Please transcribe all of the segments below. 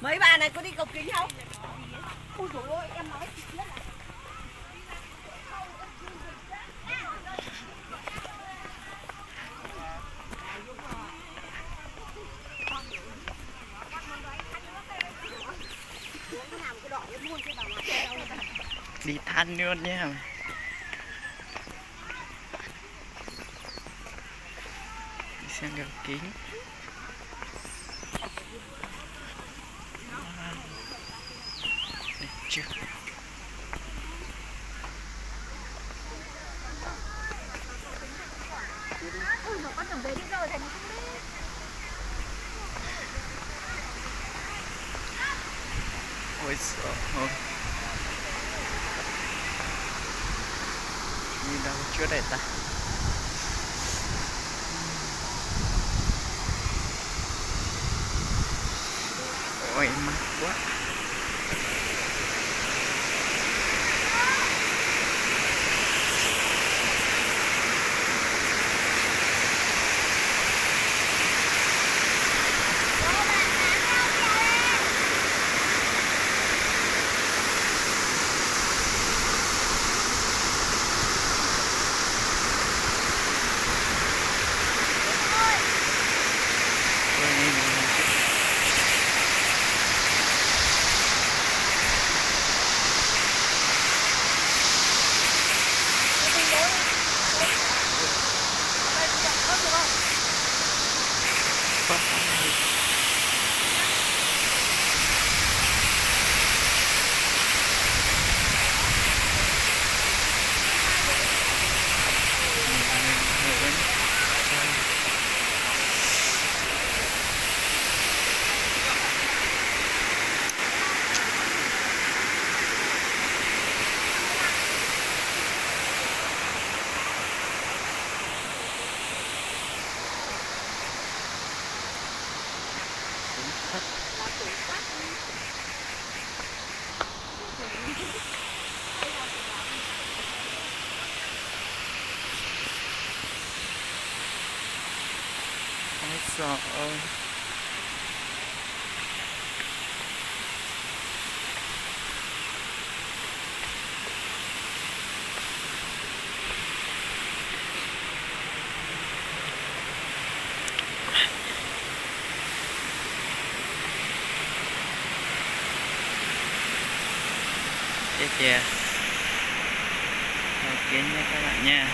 Mấy bà này có đi cầu kính không? Ôi dồi ôi, em nói chị biết là đi thanh luôn nha. Đi xem cầu kính. Đẹp chưa? Mà con tưởng về đi rồi thành không đi. Ôi sợ ơi. Nhìn đâu chưa đẹp ta. Ôi mắc quá. Ôi sợ ơi. Đây kìa. Cầu kính nha các bạn nha.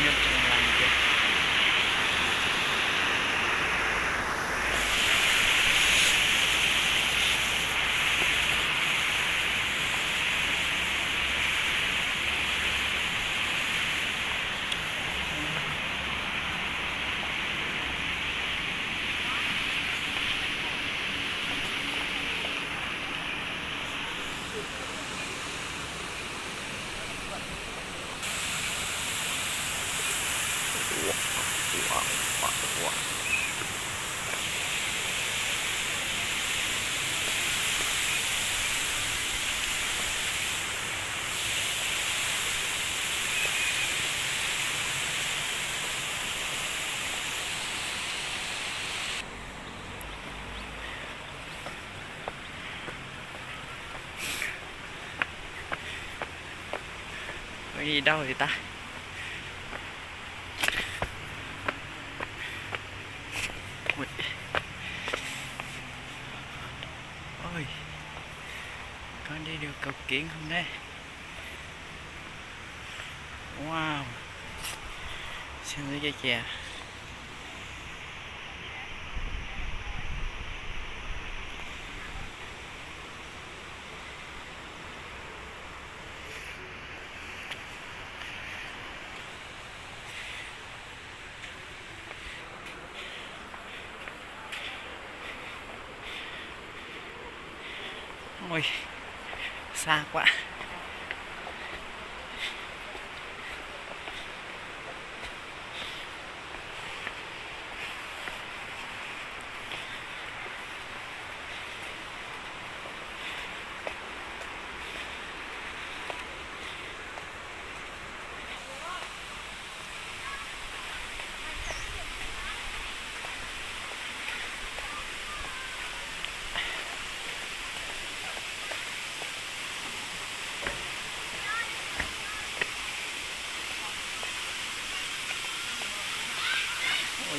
Nước trong lành kìa. Wow. Đi đâu thì ta? Ui. Ôi, con đi được cầu kính không đây? Wow, xem dưới cây chè. Ôi, xa quá.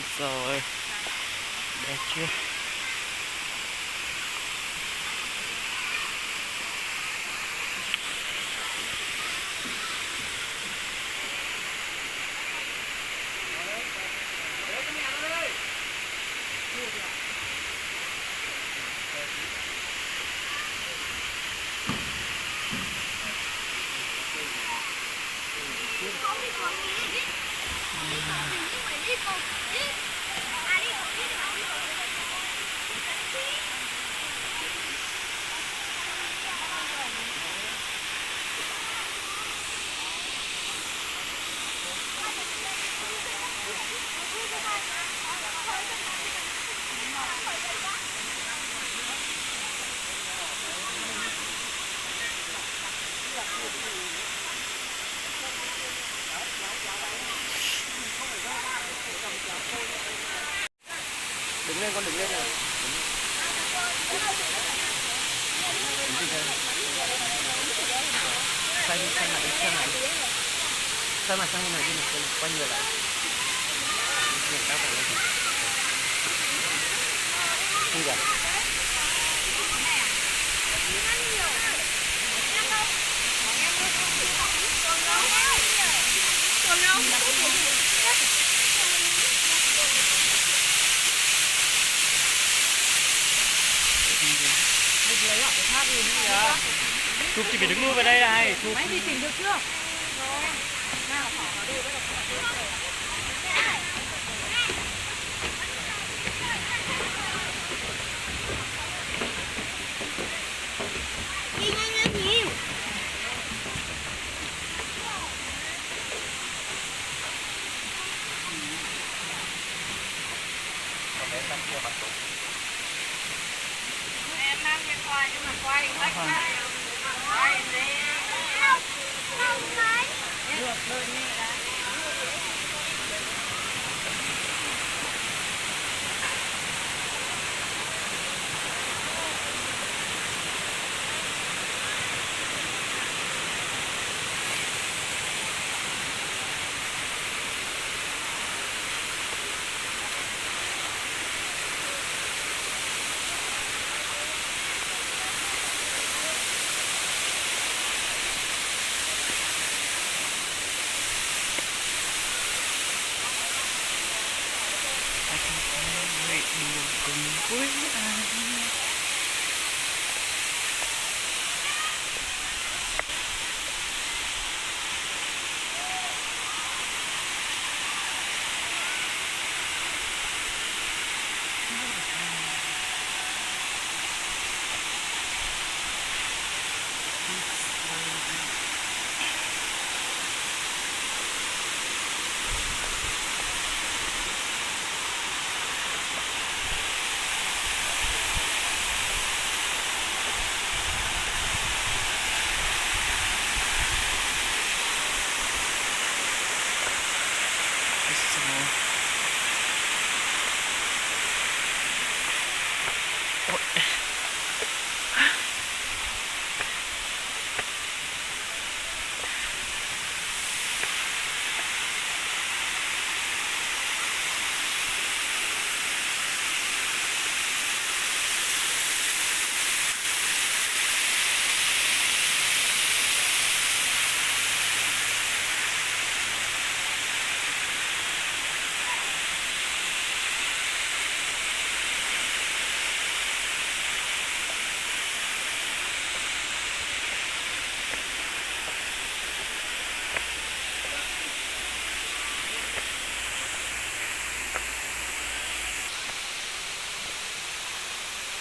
Ôi trời, đẹp chưa? Đứng lên con, đứng lên nào. Xoay đi, xoay lại đi, xoay lại đi. Xoay mặt sang bên này đi, quay người lại. Nhìn các bạn lên. Không cả. Chụp chỉ phải đứng lui vào đây này. Chụp. Máy đi chỉnh được chưa? Đi nhanh lên nhiều. Em đang đi quay nhưng mà quay hết quay đi. Không thấy. Được rồi nè đã. Đùa cùng với ai.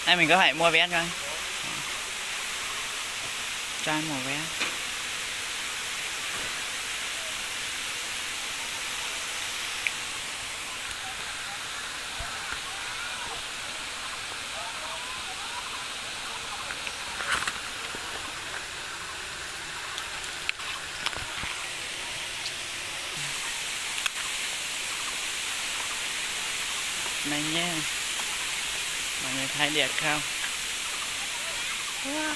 Đây mình có thể mua vé coi. Cho anh mua vé. Này nha. Mọi người thấy đẹp không? Wow.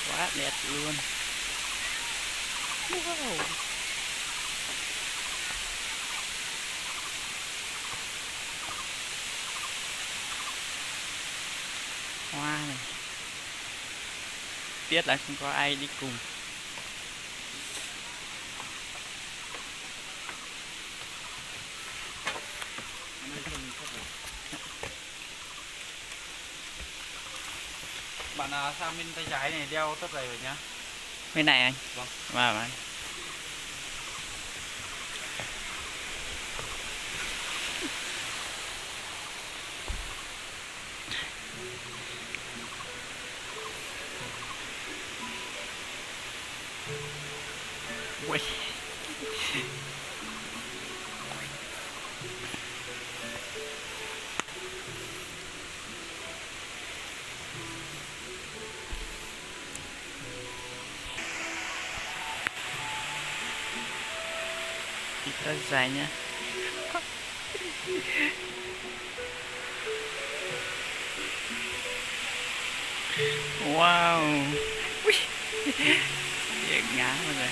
Quá đẹp luôn. Wow. tiếc là không có ai đi cùng. Bạn sang bên tay trái này đeo tất giày vào nhá. Bên này anh. Vâng. Vào anh. Ui. Đi tới dài nhá. Wow. Ui. Điện ngã rồi.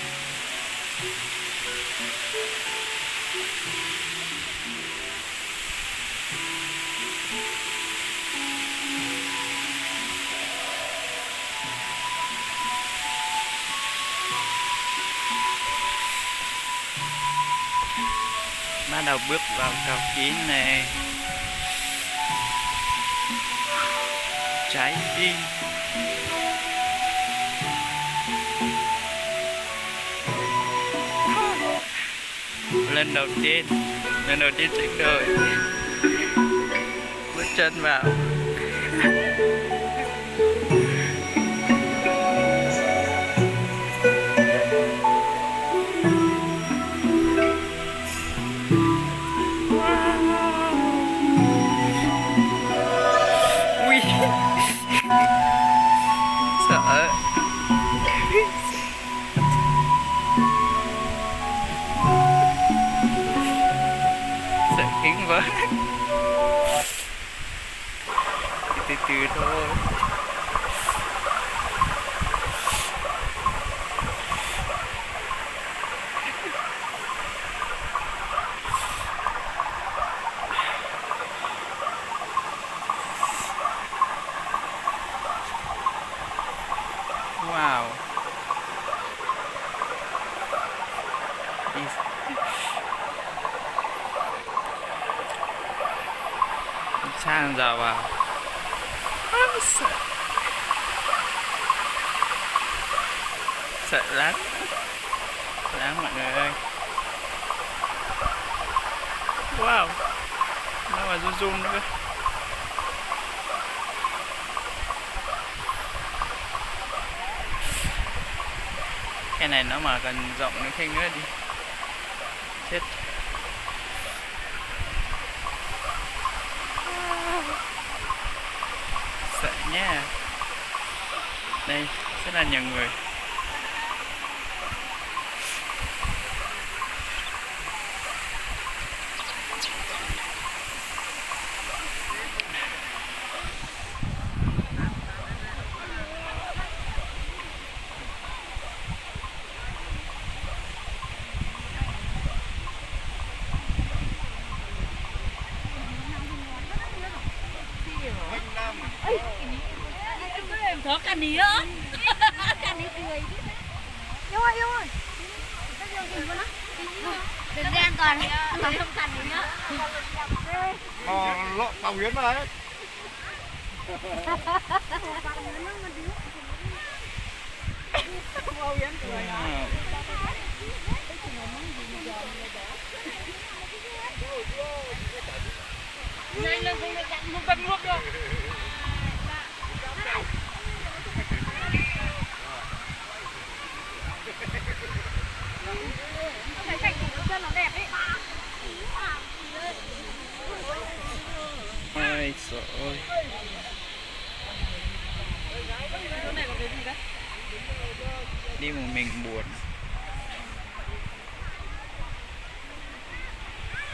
Bắt đầu bước vào cầu kín này. Trái tim. Lần đầu tiên trên đời bước chân vào. Ui. Sợ. Sợ kính quá. Từ từ thôi. Wow. Sang giờ vào. Sợ. Sợ lắm. Lắm mọi người ơi. Wow. Nó mà zoom nữa cơ. Cái này nó mà cần rộng nữa thêm nữa đi. Chết. Sợ nha. Đây rất là nhiều người. Có cả ní nữa. Cả ní cười. Yêu ơi, yêu ơi. Đừng đi an toàn. An toàn không cần ní nữa. Lộ phòng yến mà đấy. Nhanh lên không được chặn một tầng nước được. Thấy cảnh của chân nó đẹp ấy. Ôi trời ơi. Đi một mình buồn.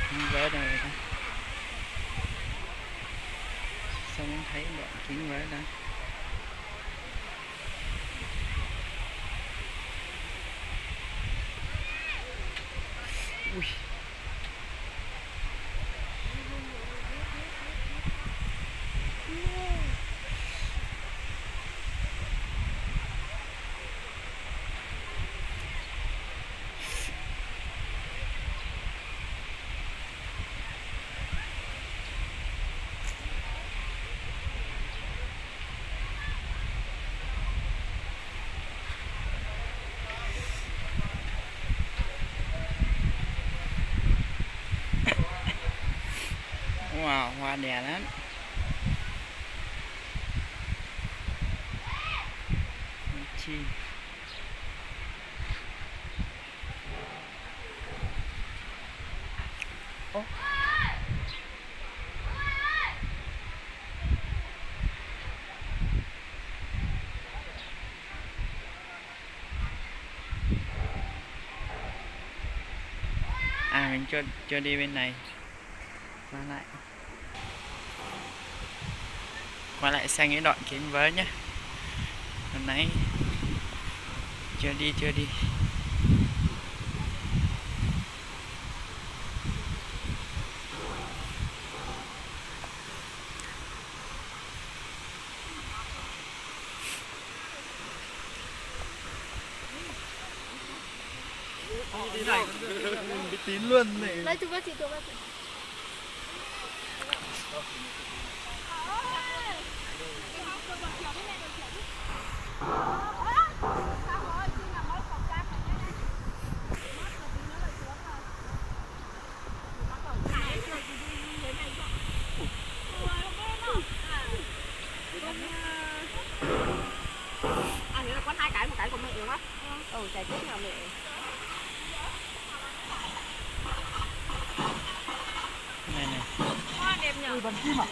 Không vé đâu rồi đó. Sao không thấy bọn kính vé đâu. Ui. Wow, hoa đẹp lắm. Chi. Ô. À mình chưa đi bên này. Qua lại sang cái đoạn kiến với nhé. Hôm nay chưa đi. Bị tín luôn này. Đây chụp với chị chụp với chị. À thế là con hai cái, một cái của mẹ đúng không? Ừ, trái tiếp nhà mẹ. Này. Hoa đẹp nhỉ? Bắn chim à?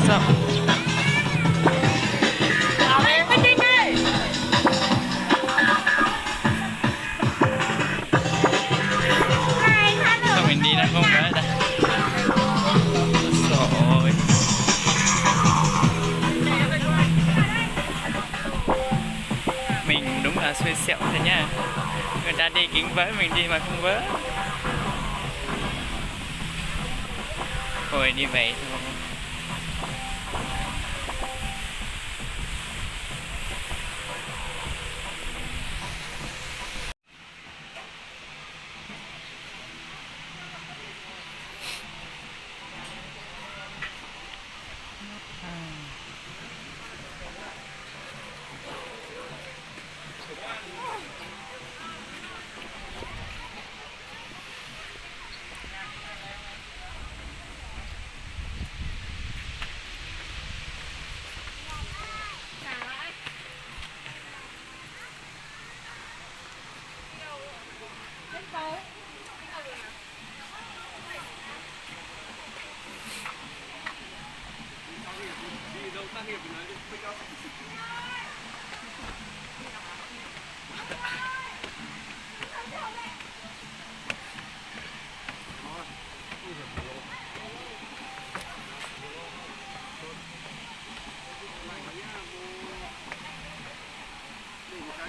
Sao? Sao mình đi nó không phải đây? Rồi. Mình đúng là xui xẻo thế nha. Người ta đi kính với mình đi mà không vớ. Thôi đi vậy thôi.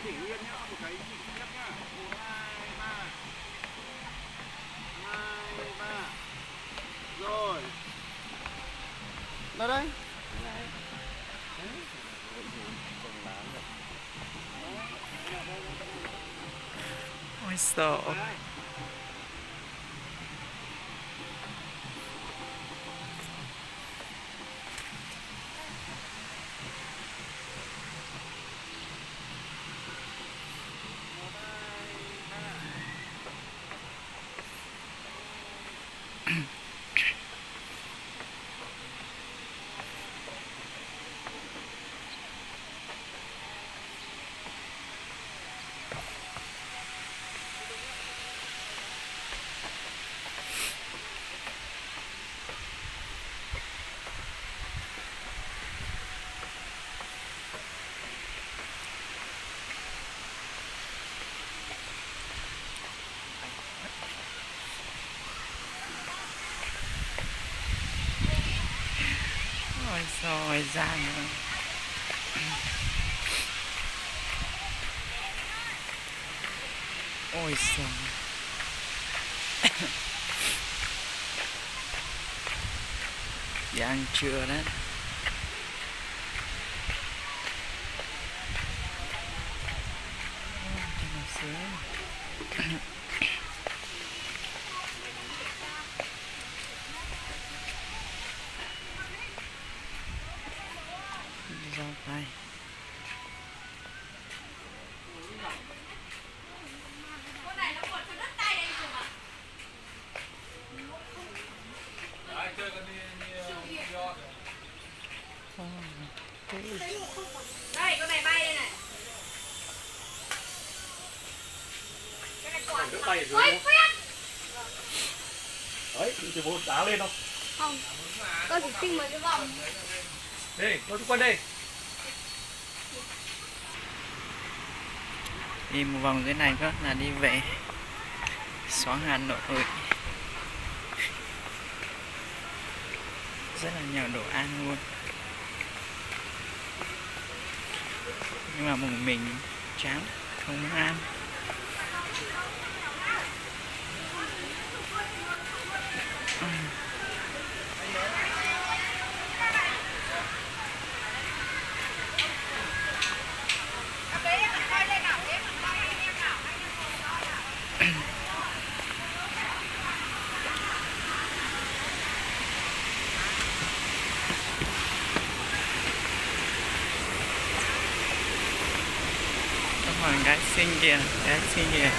Để nguyên nhá, một cái chỉ phép nhá. 1, 2, 3. 2, 3. Rồi. Ra đây. Ôi sợ. Ôi rồi ra nữa. Ôi trời. Đi ăn trưa đấy. tay ở dưới đúng không? Đấy, thì bố đá lên không? Không. Tôi chỉ xin mấy cái vòng. Đây, tôi quanh đây. Đi một vòng dưới này nữa là đi về xóa Hà Nội. Rất là nhiều đồ ăn luôn. Nhưng mà mình chán không muốn ăn. Hoàng gái xinh kìa, gái xinh kìa.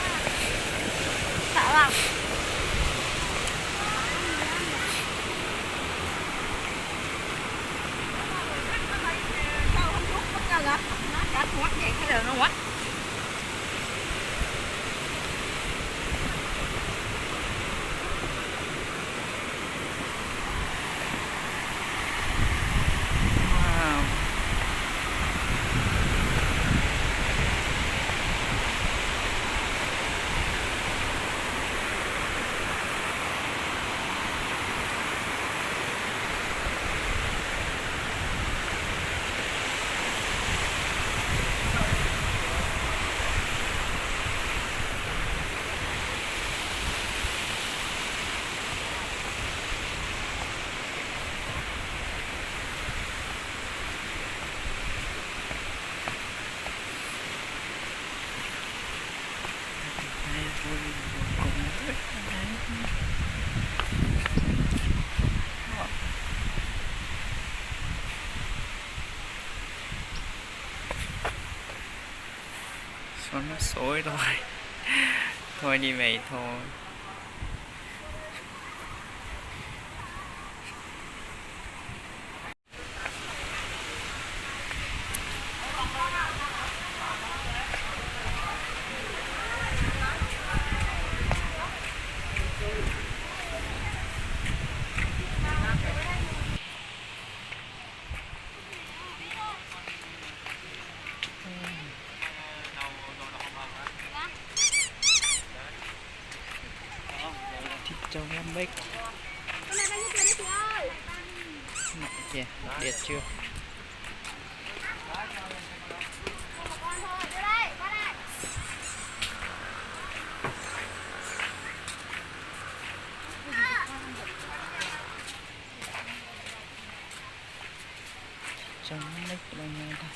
Sợ lắm. Sao không rút mất nhau vậy? Nó đã ngoắt vậy cái đường nó ngoắt. Wow. Số nó xối rồi. Thôi đi về thôi. Thịt trâu Nam Bích. Mẹ kìa, đẹp chưa? Trâu Nam Bích bao nhiêu thôi.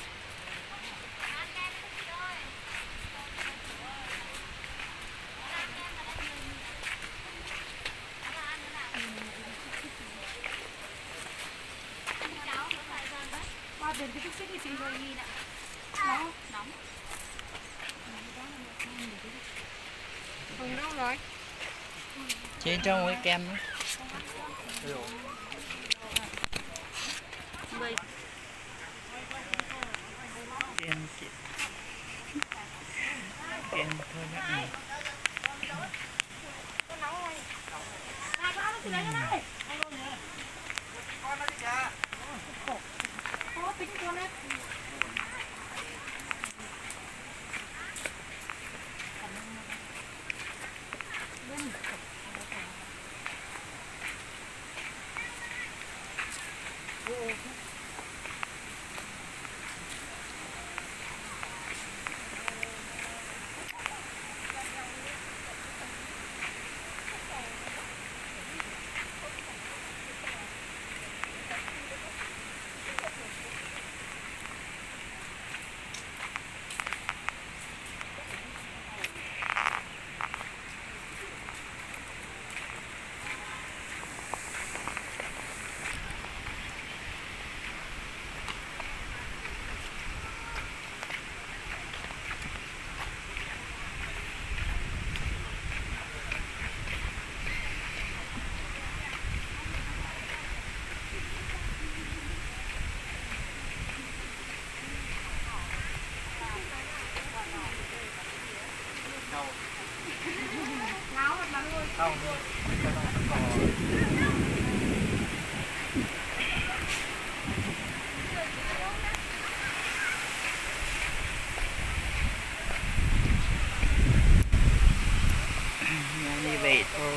Ba bên cái xích thì chị rồi đi nè. Nóng, nóng. Không đâu rồi. Chế cho một cái kem nữa. Kem kìa. Kem thôi đó. Tính con đấy. เข้านี่ก็ต้องสกอร์ nhà như vậy thôi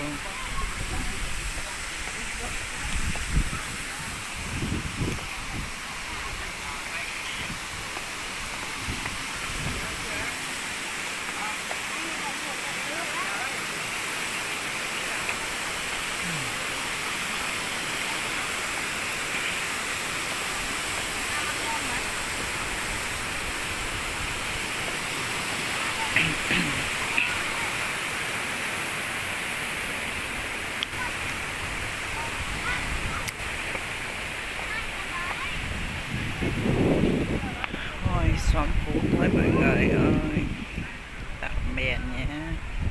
thôi xóm phụ thôi mọi người ơi tạm biệt nhé.